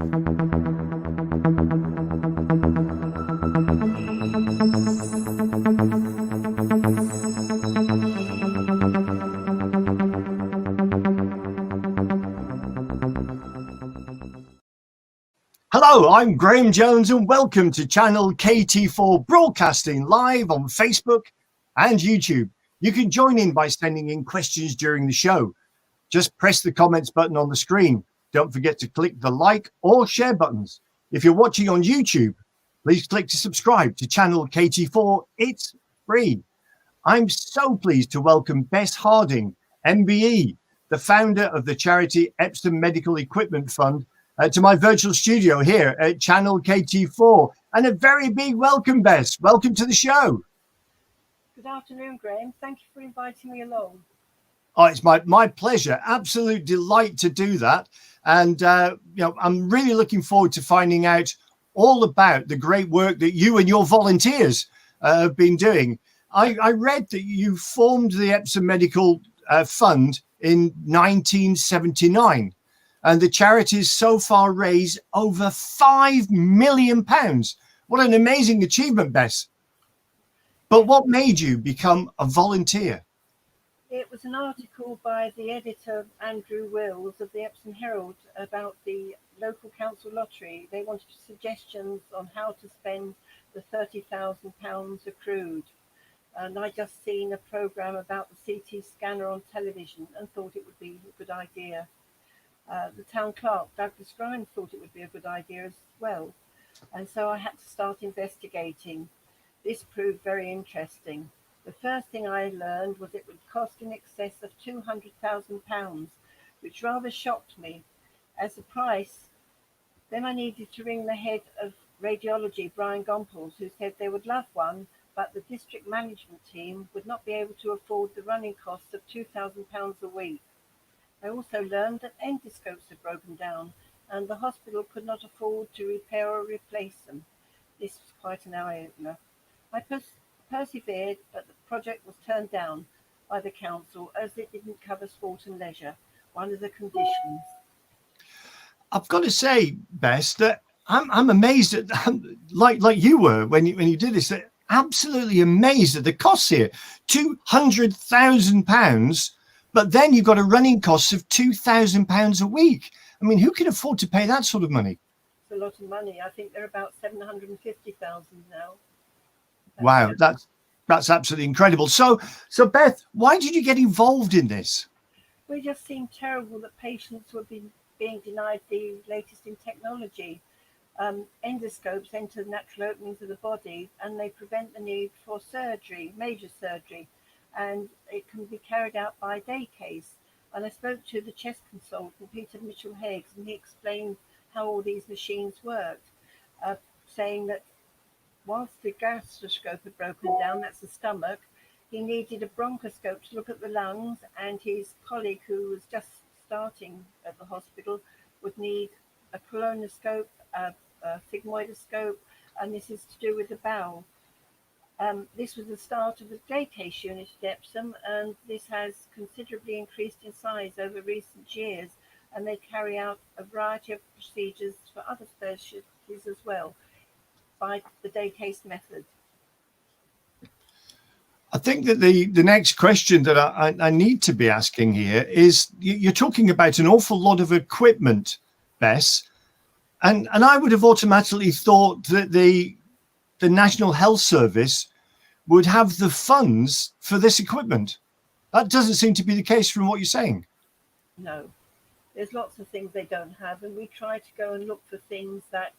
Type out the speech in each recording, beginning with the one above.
Hello, I'm Graham Jones and welcome to channel KT4 broadcasting live on Facebook and YouTube. You can join in by sending in questions during the show. Just press the comments button on the screen. Don't forget to click the like or share buttons. If you're watching on YouTube, please click to subscribe to channel KT4. It's free. I'm so pleased to welcome Bess Harding, MBE, the founder of the charity Epsom Medical Equipment Fund, to my virtual studio here at channel KT4. And a very big welcome, Bess. Welcome to the show. Good afternoon, Graham. Thank you for inviting me along. Oh, it's my pleasure. Absolute delight to do that. And, I'm really looking forward to finding out all about the great work that you and your volunteers have been doing. I read that you formed the Epsom Medical Fund in 1979. And the charity's so far raised over £5 million. What an amazing achievement, Bess. But what made you become a volunteer? It was an article by the editor, Andrew Wills, of the Epsom Herald about the local council lottery. They wanted suggestions on how to spend the £30,000 accrued. And I just seen a programme about the CT scanner on television and thought it would be a good idea. The town clerk, Douglas Grimes, thought it would be a good idea as well. And so I had to start investigating. This proved very interesting. The first thing I learned was it would cost in excess of £200,000, which rather shocked me as a price. Then I needed to ring the head of radiology, Brian Gompels, who said they would love one, but the district management team would not be able to afford the running costs of £2,000 a week. I also learned that endoscopes had broken down and the hospital could not afford to repair or replace them. This was quite an eye-opener. I persevered, but the project was turned down by the council as it didn't cover sport and leisure, one of the conditions. I've got to say, Bess, that I'm amazed at, like you were when you did this, absolutely amazed at the costs here. £200,000. But then you've got a running cost of £2,000 a week. I mean, who can afford to pay that sort of money? It's a lot of money. I think they're about 750,000 now. Wow, that's absolutely incredible. So Beth, why did you get involved in this? It just seemed terrible that patients were being denied the latest in technology. Endoscopes enter the natural openings of the body and they prevent the need for surgery, major surgery. And it can be carried out by day case. And I spoke to the chest consultant, Peter Mitchell-Higgs, and he explained how all these machines worked, saying that whilst the gastroscope had broken down, that's the stomach, he needed a bronchoscope to look at the lungs, and his colleague, who was just starting at the hospital, would need a colonoscope, a sigmoidoscope, and this is to do with the bowel. This was the start of the day case unit at Epsom, and this has considerably increased in size over recent years, and they carry out a variety of procedures for other specialties as well by the day case method. I think that the next question that I need to be asking here is, you're talking about an awful lot of equipment, Bess, and I would have automatically thought that the National Health Service would have the funds for this equipment. That doesn't seem to be the case from what you're saying. No, there's lots of things they don't have, and we try to go and look for things that,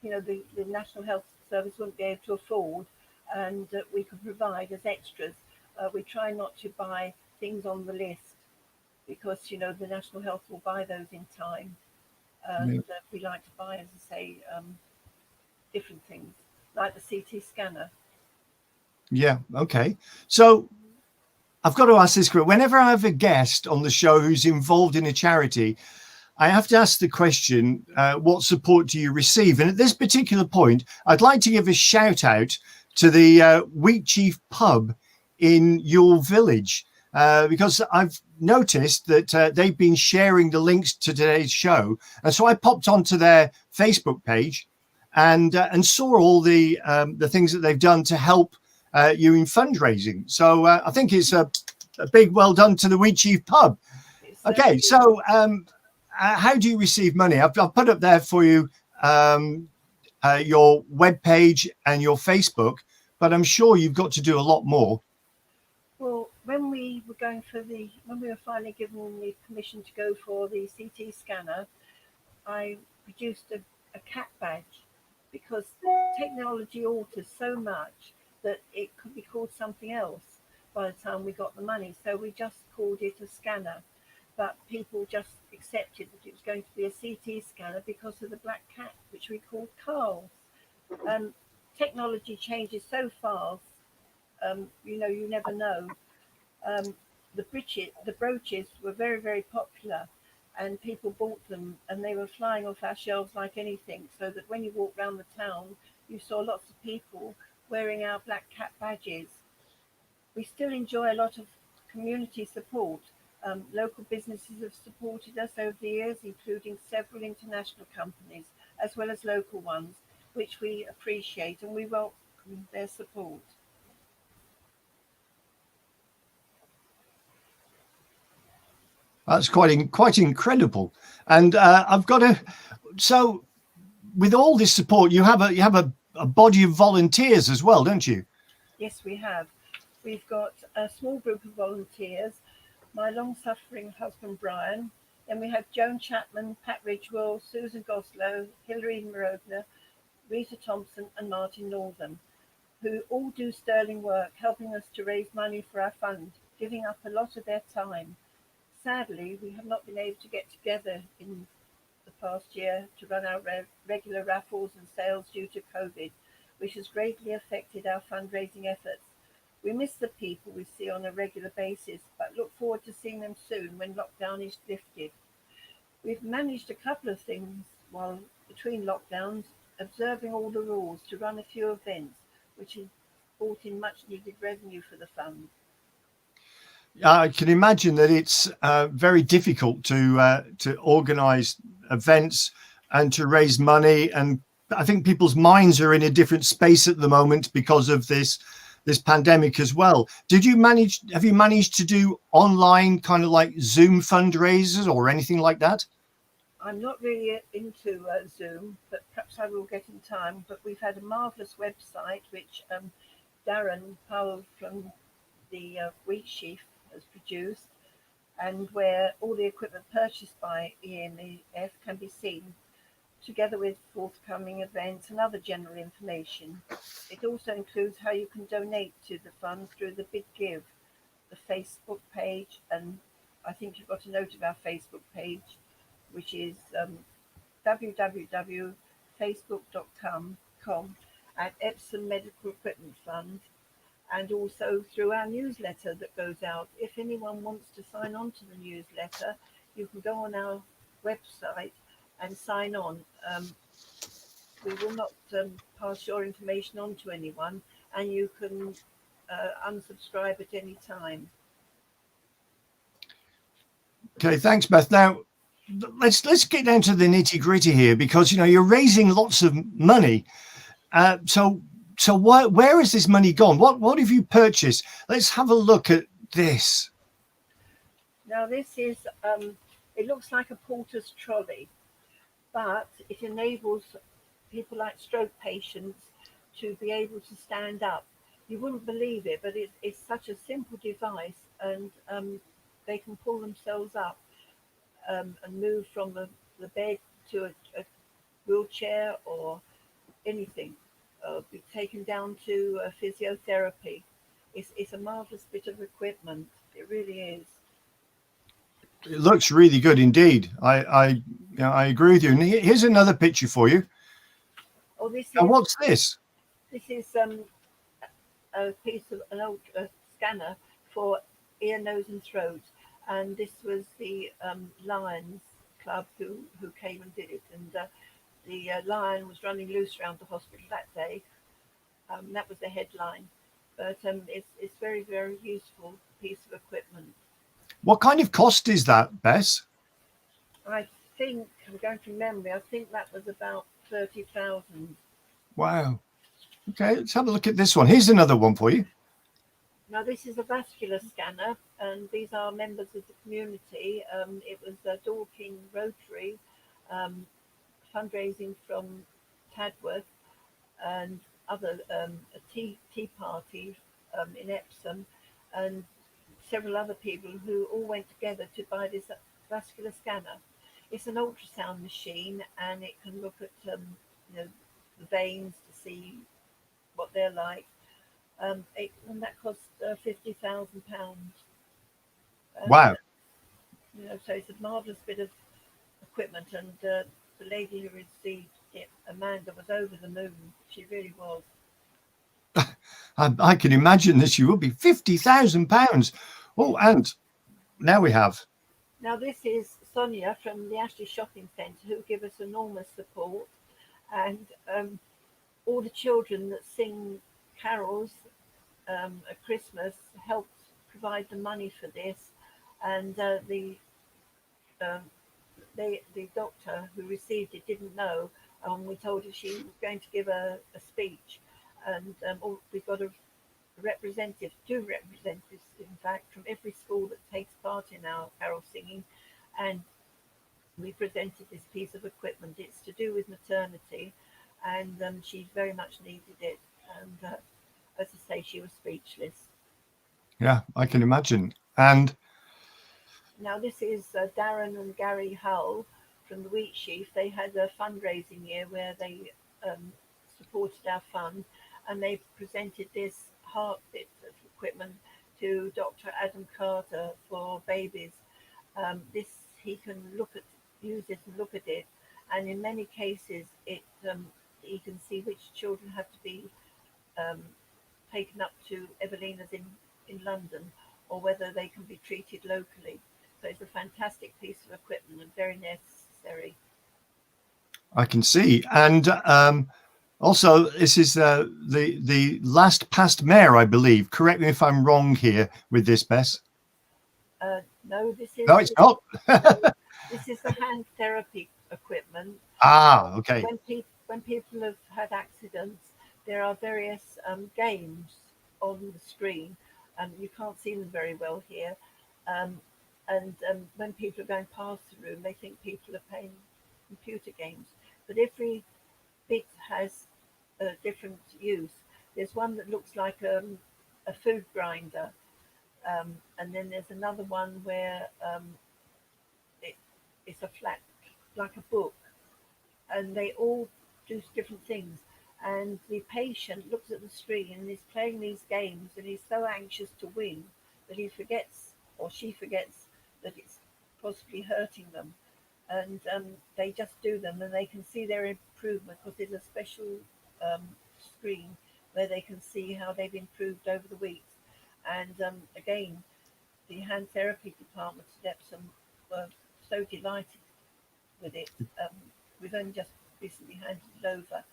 the National Health Service wouldn't be able to afford, and we could provide as extras. We try not to buy things on the list because, the National Health will buy those in time. And we like to buy, as I say, different things like the CT scanner. Yeah, okay. So I've got to ask this, whenever I have a guest on the show who's involved in a charity, I have to ask the question, what support do you receive? And at this particular point, I'd like to give a shout out to the Wheat Chief pub in your village, because I've noticed that they've been sharing the links to today's show, and so I popped onto their Facebook page and saw all the things that they've done to help you in fundraising. So I think it's a big well done to the Wheatsheaf Pub. Okay, so how do you receive money? I've put up there for you your web page and your Facebook, but I'm sure you've got to do a lot more. Well, when we were finally given the permission to go for the CT scanner, I produced a cat badge, because technology alters so much that it could be called something else by the time we got the money. So we just called it a scanner, but people just accepted that it was going to be a CT scanner because of the black cat, which we called Carl. Technology changes so fast, you never know. The brooches were very, very popular, and people bought them, and they were flying off our shelves like anything, so that when you walked around the town, you saw lots of people wearing our black cat badges. We still enjoy a lot of community support. Local businesses have supported us over the years, including several international companies, as well as local ones, which we appreciate, and we welcome their support. That's quite incredible. And I've got to. So, with all this support, you have a body of volunteers as well, don't you? Yes, we have. We've got a small group of volunteers. My long-suffering husband Brian. Then we have Joan Chapman, Pat Ridgewell, Susan Goslow, Hilary Morogna, Rita Thompson, and Martin Northam, who all do sterling work, helping us to raise money for our fund, giving up a lot of their time. Sadly, we have not been able to get together in the past year to run our regular raffles and sales due to COVID, which has greatly affected our fundraising efforts. We miss the people we see on a regular basis, but look forward to seeing them soon when lockdown is lifted. We've managed a couple of things while between lockdowns, observing all the rules to run a few events, which has brought in much needed revenue for the fund. I can imagine that it's very difficult to organise events and to raise money, and I think people's minds are in a different space at the moment because of this pandemic as well. Have you managed to do online kind of like Zoom fundraisers or anything like that? I'm not really into Zoom, but perhaps I will get in time. But we've had a marvellous website which Darren Powell from the Wheatsheaf has produced, and where all the equipment purchased by EMEF can be seen, together with forthcoming events and other general information. It also includes how you can donate to the fund through the Big Give, the Facebook page, and I think you've got a note of our Facebook page, which is www.facebook.com at Epsom Medical Equipment Fund, and also through our newsletter that goes out. If anyone wants to sign on to the newsletter, you can go on our website and sign on. We will not pass your information on to anyone, and you can unsubscribe at any time. Okay, thanks, Beth. Now let's get down to the nitty gritty here, because you're raising lots of money. So where has this money gone? What have you purchased? Let's have a look at this. Now this is it looks like a porter's trolley, but it enables people like stroke patients to be able to stand up. You wouldn't believe it, but it's such a simple device, and they can pull themselves up and move from the bed to a wheelchair or anything, be taken down to physiotherapy. It's a marvellous bit of equipment. It really is. It looks really good indeed. I agree with you. And here's another picture for you. Oh, what's this? This is a piece of an old scanner for ear, nose, and throat. And this was the Lions Club who came and did it. And the lion was running loose around the hospital that day. That was the headline. But it's very, very useful piece of equipment. What kind of cost is that, Bess? I think, I'm going to memory, I think that was about 30,000. Wow. Okay, let's have a look at this one. Here's another one for you. Now, this is a vascular scanner, and these are members of the community. It was a Dorking Rotary fundraising from Tadworth and other a tea party in Epsom, and several other people who all went together to buy this vascular scanner. It's an ultrasound machine, and it can look at the veins to see what they're like. And that cost £50,000. Wow. So it's a marvelous bit of equipment, and the lady who received it, Amanda, was over the moon. She really was. I can imagine that she would be. £50,000. Oh, and now we have. Now this is Sonia from the Ashley Shopping Centre, who give us enormous support, and all the children that sing carols at Christmas helped provide the money for this, and the doctor who received it didn't know. We told her she was going to give a speech, and we've got two representatives, in fact, from every school that takes part in our carol singing, and we presented this piece of equipment. It's to do with maternity, and she very much needed it, and as I say, she was speechless. Yeah, I can imagine. And now this is Darren and Gary Hull from the Wheat Sheaf. They had a fundraising year where they supported our fund, and they presented this heart bit of equipment to Dr. Adam Carter for babies. This he can use it and look at it, and in many cases he can see which children have to be taken up to Evelina's in London, or whether they can be treated locally. So it's a fantastic piece of equipment and very necessary. I can see. And also, this is the last past mayor, I believe. Correct me if I'm wrong here with this, Bess. No, this is. No, it's not. This is the hand therapy equipment. Okay. When people have had accidents, there are various games on the screen, and you can't see them very well here. And when people are going past the room, they think people are playing computer games. But every bit has a different use. There's one that looks like a food grinder, and then there's another one where it's a flat, like a book, and they all do different things. And the patient looks at the screen and is playing these games, and he's so anxious to win that he forgets, or she forgets, that it's possibly hurting them. And they just do them, and they can see their improvement because there's a special screen where they can see how they've improved over the weeks. And again, the hand therapy department at Epsom were so delighted with it. We've only just recently handed it over,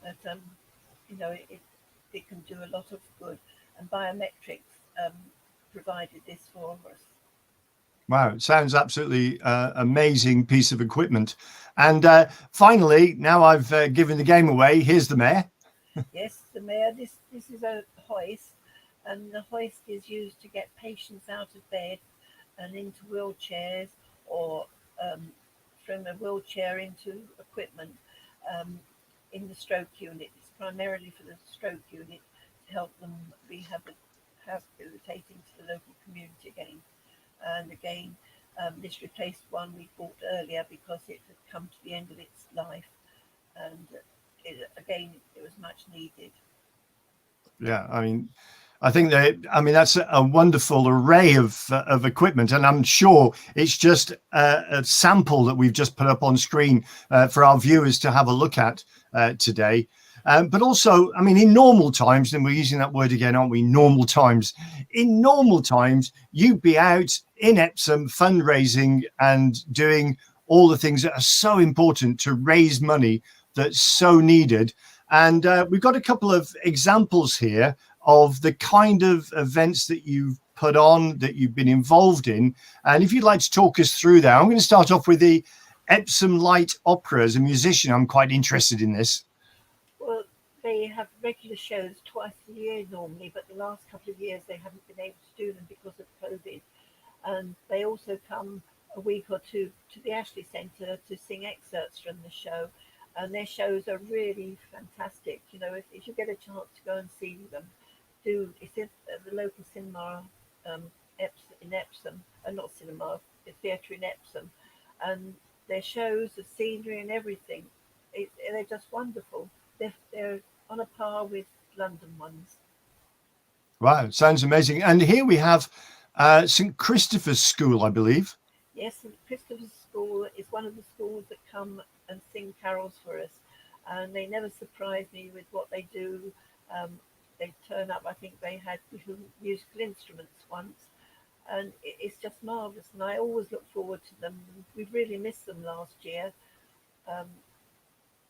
but it can do a lot of good. And Biometrics provided this for us. Wow, it sounds absolutely amazing piece of equipment. And finally, now I've given the game away, here's the mayor. Yes, the mayor. This is a hoist, and the hoist is used to get patients out of bed and into wheelchairs, or from a wheelchair into equipment in the stroke unit. It's primarily for the stroke unit to help them rehabilitate into the local community again. And again, this replaced one we bought earlier because it had come to the end of its life, and it was much needed. Yeah, I think that's a wonderful array of equipment, and I'm sure it's just a sample that we've just put up on screen for our viewers to have a look at today. But also, in normal times, and we're using that word again, aren't we? Normal times. In normal times, you'd be out in Epsom fundraising and doing all the things that are so important to raise money that's so needed. And we've got a couple of examples here of the kind of events that you've put on, that you've been involved in. And if you'd like to talk us through that, I'm going to start off with the Epsom Light Opera. As a musician, I'm quite interested in this. Well, they have regular shows twice a year normally, but the last couple of years they haven't been able to do them because of COVID. And they also come a week or two to the Ashley Centre to sing excerpts from the show. And their shows are really fantastic. You know, if you get a chance to go and see them, it's in the local cinema in Epsom, not cinema, the theatre in Epsom. And their shows, the scenery and everything, they're just wonderful. They're on a par with London ones. Wow, sounds amazing. And here we have St. Christopher's School, I believe. Yes, St. Christopher's School is one of the schools that come and sing carols for us. And they never surprise me with what they do. They turn up, I think they had little musical instruments once. And it's just marvellous. And I always look forward to them. We really missed them last year,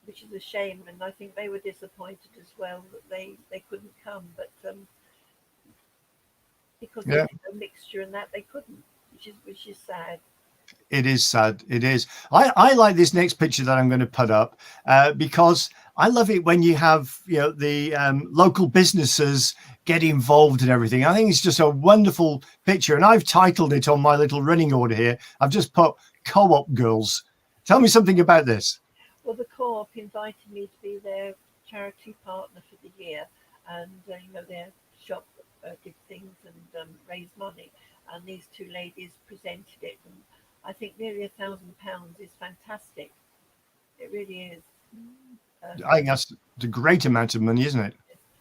which is a shame. And I think they were disappointed as well that they couldn't come. But because there's a mixture and that, they couldn't, which is sad. It is sad. It is. I like this next picture that I'm going to put up because I love it when you have, you know, the local businesses get involved in everything. I think it's just a wonderful picture, and I've titled it on my little running order here. I've just put Co-op Girls. Tell me something about this. Well, the Co-op invited me to be their charity partner for the year, and you know, their shop did things and raised money, and these two ladies presented it. And I think nearly £1,000 is fantastic. It really is. I think that's a great amount of money, isn't it?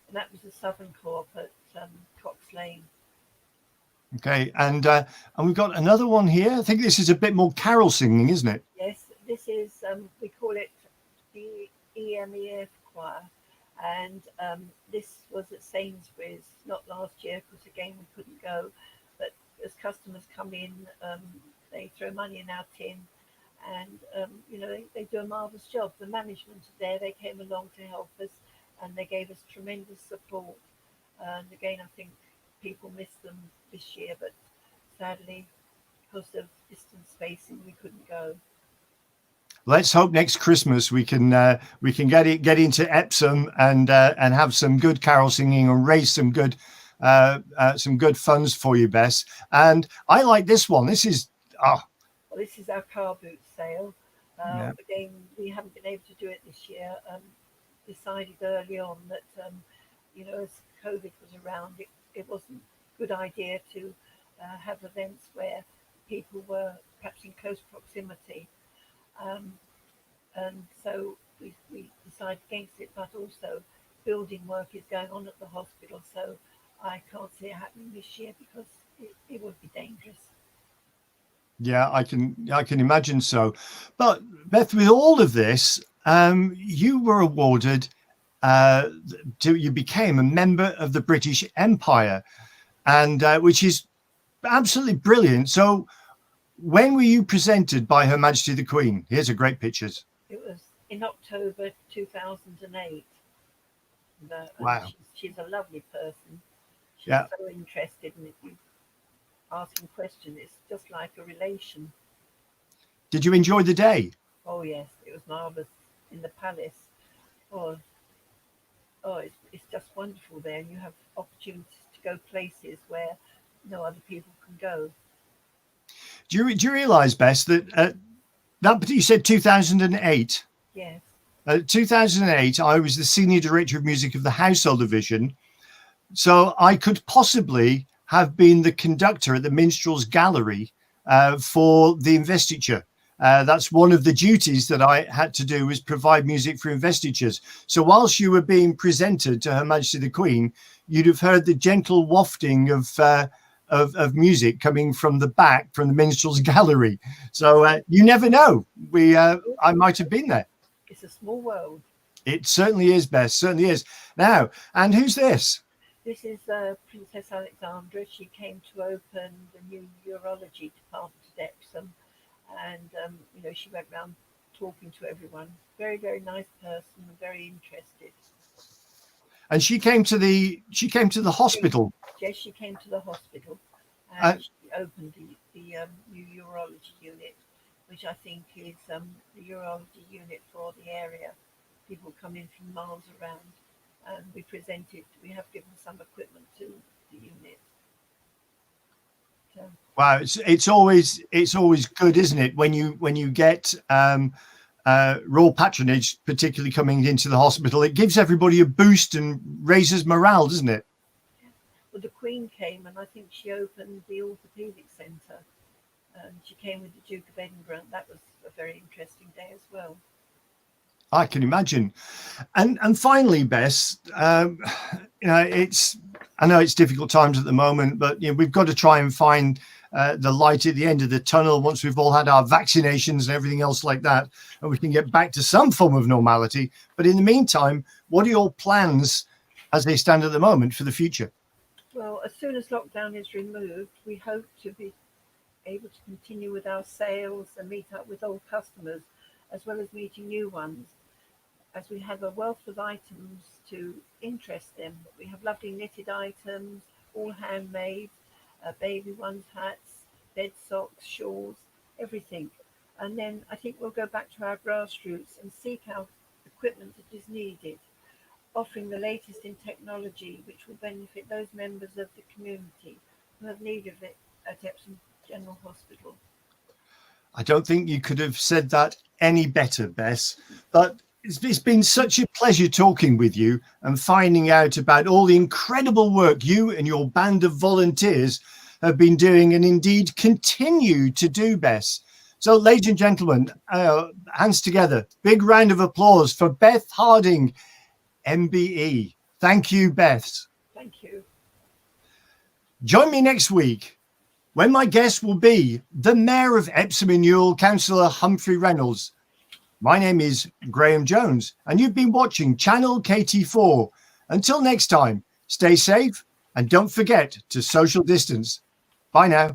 And that was the Southern Co-op at Cox Lane. Okay, and we've got another one here. I think this is a bit more carol singing, isn't it? Yes, this is, we call it the Emif Choir. And this was at Sainsbury's, not last year, because again we couldn't go. But as customers come in, they throw money in our tin, and you know, they do a marvellous job. The management are there; they came along to help us, and they gave us tremendous support. And again, I think people missed them this year, but sadly, because of distance spacing, we couldn't go. Let's hope next Christmas we can get into Epsom and have some good carol singing and raise some good funds for you, Bess. And I like this one. This is well, this is our car boot sale. Again, we haven't been able to do it this year. Decided early on that you know, as COVID was around, it wasn't a good idea to have events where people were perhaps in close proximity. And so we decided against it, but also building work is going on at the hospital, so I can't see it happening this year because it would be dangerous. Yeah, I can imagine so. But Beth, with all of this, you were awarded you became a member of the British Empire, and which is absolutely brilliant. So when were you presented by Her Majesty the Queen? Here's a great pictures. It was in October 2008. Wow. She's a lovely person. She's so interested in you asking questions. It's just like a relation. Did you enjoy the day? Oh yes, it was marvellous in the palace. It's just wonderful there. You have opportunities to go places where no other people can go. Do you realise, Bess, that you said 2008? Yes. 2008, I was the Senior Director of Music of the Household Division. So I could possibly have been the conductor at the Minstrels Gallery for the investiture. That's one of the duties that I had to do, was provide music for investitures. So whilst you were being presented to Her Majesty the Queen, you'd have heard the gentle wafting of music coming from the back, from the Minstrels Gallery. So you never know. I might have been there. It's a small world. It certainly is, Bess. Certainly is. Now, and who's this? This is Princess Alexandra. She came to open the new urology department at Epsom, and you know, she went around talking to everyone. Very, very nice person, and very interested. And she came to the hospital. Yes, she came to the hospital. and she opened the new urology unit, which I think is the urology unit for the area. People come in from miles around, and we have given some equipment to the unit. So, wow, it's always good, isn't it, when you get royal patronage, particularly coming into the hospital. It gives everybody a boost and raises morale, doesn't it? well, the Queen came, and I think she opened the orthopaedic centre. She came with the Duke of Edinburgh. That was a very interesting day as well. I can imagine. And finally, Bess, I know it's difficult times at the moment, but we've got to try and find the light at the end of the tunnel once we've all had our vaccinations and everything else like that, and we can get back to some form of normality. But in the meantime, what are your plans as they stand at the moment for the future? Well, as soon as lockdown is removed, we hope to be able to continue with our sales and meet up with old customers, as well as meeting new ones, as we have a wealth of items to interest them. We have lovely knitted items, all handmade, baby ones, hats, bed socks, shawls, everything. And then I think we'll go back to our grassroots and seek out equipment that is needed, offering the latest in technology, which will benefit those members of the community who have need of it at Epsom General Hospital. I don't think you could have said that any better, Bess. But it's been such a pleasure talking with you and finding out about all the incredible work you and your band of volunteers have been doing and indeed continue to do, Bess. So, ladies and gentlemen, hands together. Big round of applause for Beth Harding, MBE. Thank you, Beth. Thank you. Join me next week when my guest will be the Mayor of Epsom and Ewell, Councillor Humphrey Reynolds. My name is Graham Jones, and you've been watching Channel KT4. Until next time, stay safe and don't forget to social distance. Bye now.